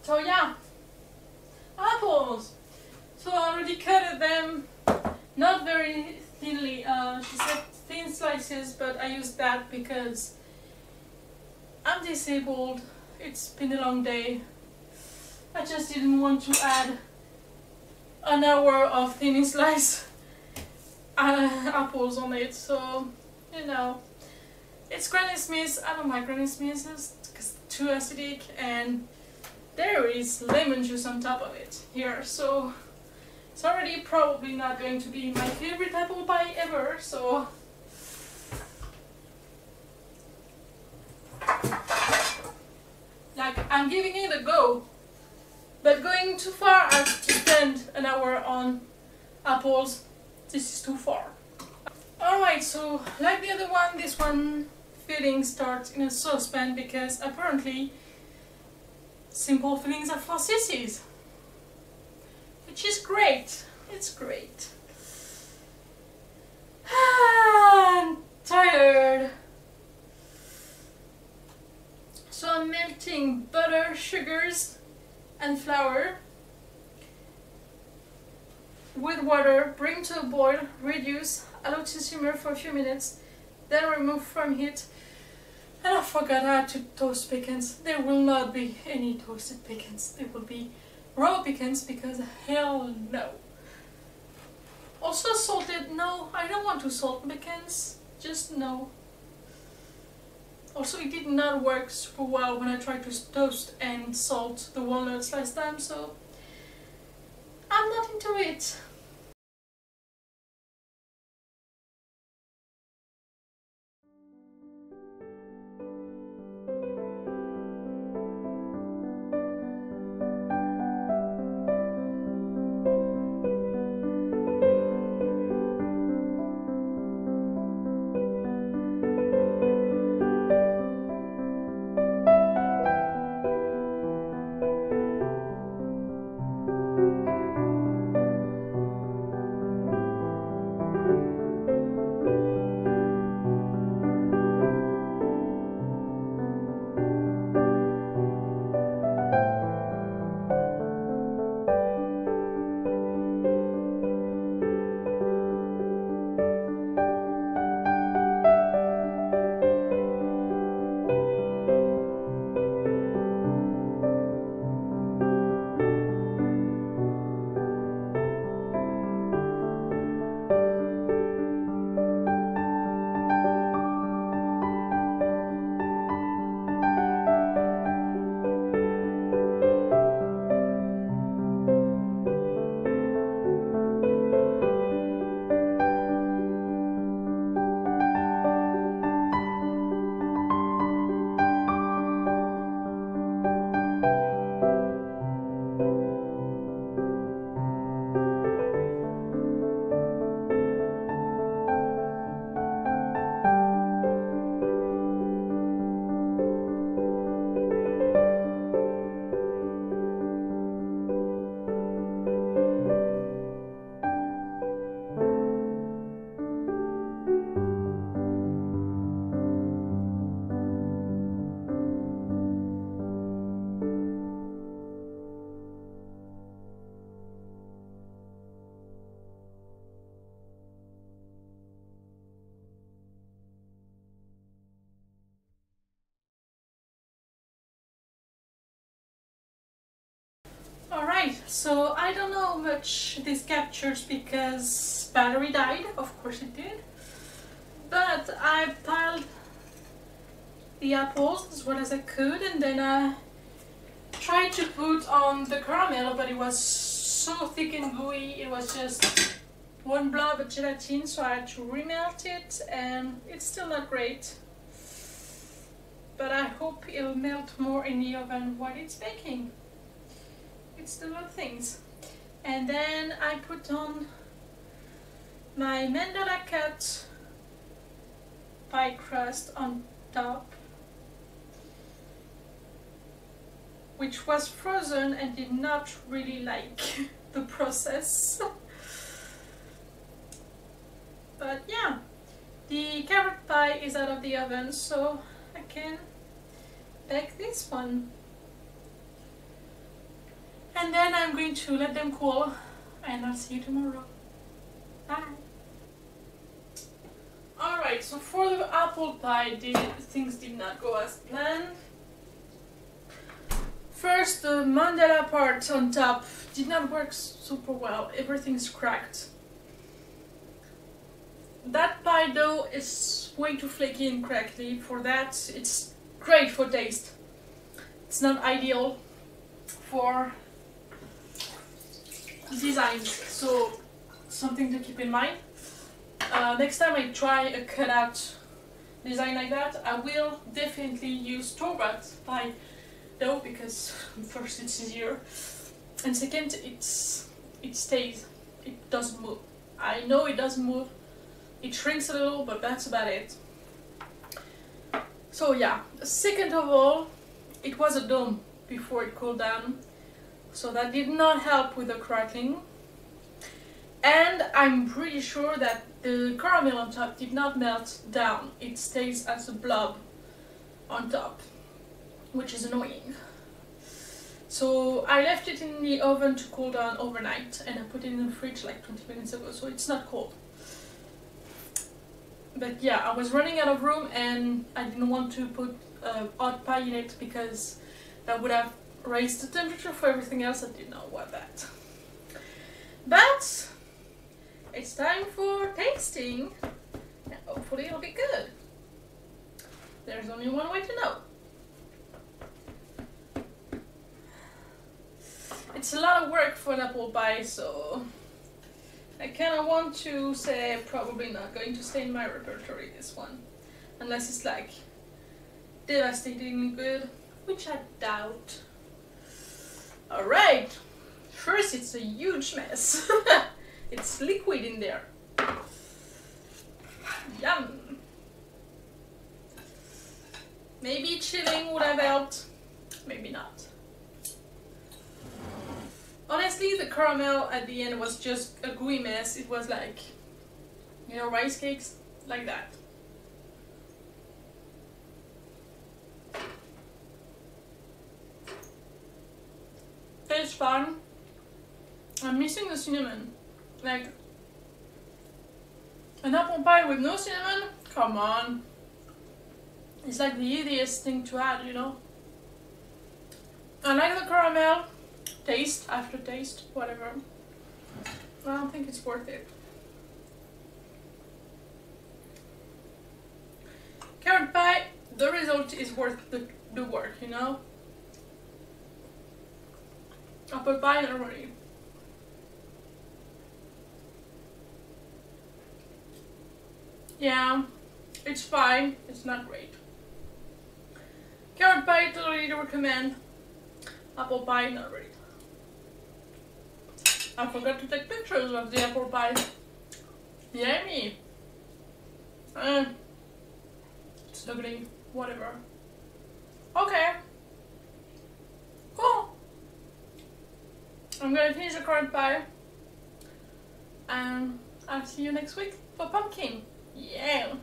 So yeah, apples. So I already cut them, not very thinly. She said thin slices, but I used that because I'm disabled. It's been a long day. I just didn't want to add an hour of thin slice apples on it. So you know, it's Granny Smith's. I don't like Granny Smith's because it's too acidic, and there is lemon juice on top of it here. So it's already probably not going to be my favorite apple pie ever. So like, I'm giving it a go, but going too far as to spend an hour on apples, this is too far. Alright, so like the other one, this one filling starts in a saucepan because apparently simple fillings are for sissies, which is great. It's great. I'm tired. So I'm melting butter, sugars and flour with water, bring to a boil, reduce, allow to simmer for a few minutes, then remove from heat. And I forgot I had to toast pecans. There will not be any toasted pecans. There will be raw pecans because hell no. Also salted, no, I don't want to salt pecans, just no. Also, it did not work super well when I tried to toast and salt the walnuts last time, so I'm not into it. Alright, so I don't know how much this captures because battery died, of course it did. But I piled the apples as well as I could, and then I tried to put on the caramel, but it was so thick and gooey, it was just one blob of gelatin, so I had to remelt it, and it's still not great. But I hope it'll melt more in the oven while it's baking. It's the little things. And then I put on my mandala cut pie crust on top, which was frozen and did not really like the process. But yeah, the carrot pie is out of the oven, so I can bake this one. And then I'm going to let them cool, and I'll see you tomorrow. Bye. Alright, so for the apple pie, things did not go as planned. First, the mandala part on top did not work super well. Everything's cracked. That pie dough is way too flaky and crackly. For that, it's great for taste. It's not ideal for designs, so something to keep in mind. Next time I try a cutout design like that, I will definitely use store-bought pie dough, because first it's easier, and second it stays. It doesn't move. I know it doesn't move. It shrinks a little, but that's about it. So yeah, second of all, it was a dome before it cooled down, so that did not help with the crackling. And I'm pretty sure that the caramel on top did not melt down. It stays as a blob on top, which is annoying. So I left it in the oven to cool down overnight, and I put it in the fridge like 20 minutes ago, so it's not cold. But yeah, I was running out of room, and I didn't want to put hot pie in it because that would have raised the temperature for everything else. I did not want that. But it's time for tasting, and hopefully it'll be good. There's only one way to know. It's a lot of work for an apple pie, so I kind of want to say probably not going to stay in my repertory, this one. Unless it's like devastatingly good, which I doubt. Alright, first it's a huge mess. It's liquid in there. Yum! Maybe chilling would have helped, maybe not. Honestly, the caramel at the end was just a gooey mess. It was like, you know, rice cakes, like that. Tastes fun. I'm missing the cinnamon. Like, an apple pie with no cinnamon? Come on. It's like the easiest thing to add, you know? I like the caramel. Taste, aftertaste, whatever. I don't think it's worth it. Carrot pie, the result is worth the work, you know? Apple pie, not really. Yeah, it's fine, it's not great. Carrot pie, totally recommend. Apple pie, not really. I forgot to take pictures of the apple pie. Yummy! It's ugly, whatever. Okay. Cool! I'm gonna finish the carrot pie. And I'll see you next week for pumpkin. Yeah!